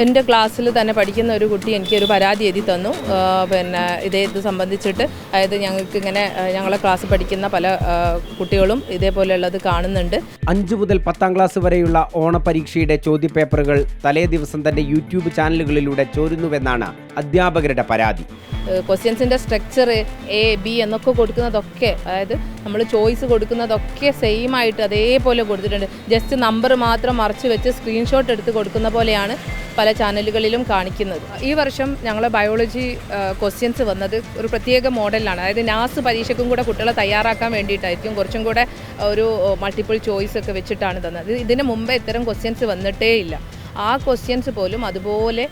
എൻ്റെ ക്ലാസ്സിൽ തന്നെ പഠിക്കുന്ന ഒരു കുട്ടി എനിക്കൊരു പരാതി എഴുതി തന്നു. പിന്നെ ഇത് സംബന്ധിച്ചിട്ട് അതായത് ഞങ്ങൾക്കിങ്ങനെ ഞങ്ങളെ ക്ലാസ്സിൽ പഠിക്കുന്ന പല കുട്ടികളും ഇതേപോലെയുള്ളത് കാണുന്നുണ്ട്. 5 മുതൽ 10ാം ക്ലാസ് വരെയുള്ള ഓണപരീക്ഷയുടെ ചോദ്യപേപ്പറുകൾ തലേ ദിവസം തന്നെ യൂട്യൂബ് ചാനലുകളിലൂടെ ചോരുന്നുവെന്നാണ് അധ്യാപകരുടെ പരാതി. ക്വസ്റ്റ്യൻസിൻ്റെ സ്ട്രക്ചർ A, B എന്നൊക്കെ കൊടുക്കുന്നതൊക്കെ, അതായത് നമ്മൾ ചോയ്സ് കൊടുക്കുന്നതൊക്കെ സെയിം ആയിട്ട് അതേപോലെ കൊടുത്തിട്ടുണ്ട്. ജസ്റ്റ് നമ്പർ മാത്രം മറച്ച് വെച്ച് സ്ക്രീൻഷോട്ട് എടുത്ത് കൊടുക്കുന്ന പോലെയാണ് പല ചാനലുകളിലും കാണിക്കുന്നത്. ഈ വർഷം ഞങ്ങളെ ബയോളജി ക്വസ്റ്റ്യൻസ് വന്നത് ഒരു പ്രത്യേക മോഡലിലാണ്. അതായത് നാസ് പരീക്ഷയ്ക്കും കൂടെ കുട്ടികളെ തയ്യാറാക്കാൻ വേണ്ടിയിട്ടായിരിക്കും കുറച്ചും കൂടെ ഒരു മൾട്ടിപ്പിൾ ചോയ്സ് ഒക്കെ വെച്ചിട്ടാണ് തന്നത്. ഇതിന് മുമ്പേ ഇത്തരം ക്വസ്റ്റ്യൻസ് വന്നിട്ടേ ഇല്ല. ആ ക്വസ്റ്റ്യൻസ് പോലും അതുപോലെ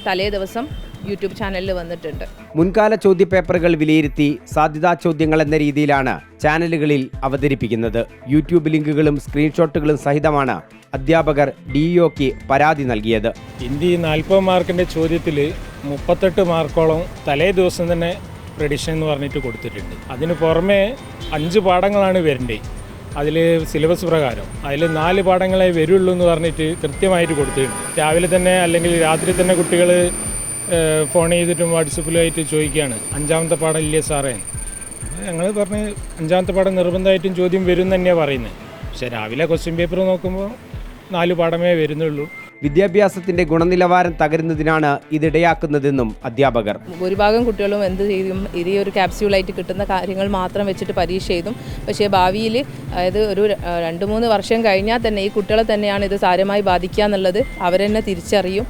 തലേ ദിവസം യൂട്യൂബ് ചാനലിൽ വന്നിട്ടുണ്ട്. മുൻകാല ചോദ്യപേപ്പറുകൾ വിലയിരുത്തി സാധ്യതാ ചോദ്യങ്ങൾ എന്ന രീതിയിലാണ് ചാനലുകളിൽ അവതരിപ്പിക്കുന്നത്. യൂട്യൂബ് ലിങ്കുകളും സ്ക്രീൻഷോട്ടുകളും സഹിതമാണ് അധ്യാപകർ DEOക്ക് പരാതി നൽകിയത്. ഹിന്ദി 40 മാർക്കിൻ്റെ ചോദ്യത്തിൽ 38 മാർക്കോളം തലേ ദിവസം തന്നെ പ്രെഡിക്ഷൻ എന്ന് പറഞ്ഞിട്ട് കൊടുത്തിട്ടുണ്ട്. അതിന് പുറമെ 5 പാഠങ്ങളാണ് വരേണ്ടത്. അതിൽ സിലബസ് പ്രകാരം അതിൽ 4 പാഠങ്ങളെ വരുള്ളൂ എന്ന് പറഞ്ഞിട്ട് കൃത്യമായിട്ട് കൊടുത്തിട്ടുണ്ട്. രാവിലെ തന്നെ അല്ലെങ്കിൽ രാത്രി തന്നെ കുട്ടികൾ ഫോൺ ചെയ്തിട്ടും വാട്സപ്പിലുമായിട്ട് ചോദിക്കുകയാണ്, 5ാമത്തെ പാഠം ഇല്ലേ സാറേ? ഞങ്ങൾ പറഞ്ഞ് 5ാമത്തെ പാഠം നിർബന്ധമായിട്ടും ചോദ്യം വരും എന്ന് തന്നെയാണ് പറയുന്നത്. പക്ഷേ രാവിലെ ക്വസ്റ്റ്യൻ പേപ്പർ നോക്കുമ്പോൾ 4 പാഠമേ വരുന്നുള്ളൂ. വിദ്യാഭ്യാസത്തിന്റെ ഗുണനിലവാരം തകരുന്നതിനാണ് ഇതിടയാക്കുന്നതെന്നും അധ്യാപകർ. ഭൂരിഭാഗം കുട്ടികളും എന്ത് ചെയ്യും, ഇത് ഒരു ക്യാപ്സ്യൂളായിട്ട് കിട്ടുന്ന കാര്യങ്ങൾ മാത്രം വെച്ചിട്ട് പരീക്ഷ എഴുതും. പക്ഷേ ഭാവിയിൽ അതായത് ഒരു 2-3 വർഷം കഴിഞ്ഞാൽ തന്നെ ഈ കുട്ടികളെ തന്നെയാണ് ഇത് സാരമായി ബാധിക്കുക എന്നുള്ളത് അവരെന്നെ തിരിച്ചറിയും.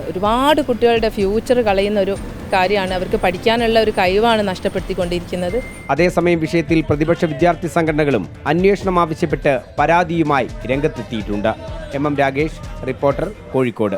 ഒരുപാട് കുട്ടികളുടെ ഫ്യൂച്ചർ കളയുന്ന ഒരു കാര്യമാണ്. അവർക്ക് പഠിക്കാനുള്ള ഒരു കഴിവാണ് നഷ്ടപ്പെടുത്തിക്കൊണ്ടിരിക്കുന്നത്. അതേസമയം വിഷയത്തിൽ പ്രതിപക്ഷ വിദ്യാർത്ഥി സംഘടനകളും അന്വേഷണം ആവശ്യപ്പെട്ട് പരാതിയുമായി രംഗത്തെത്തിയിട്ടുണ്ട്. MM Ragesh, reporter, Kozhikode.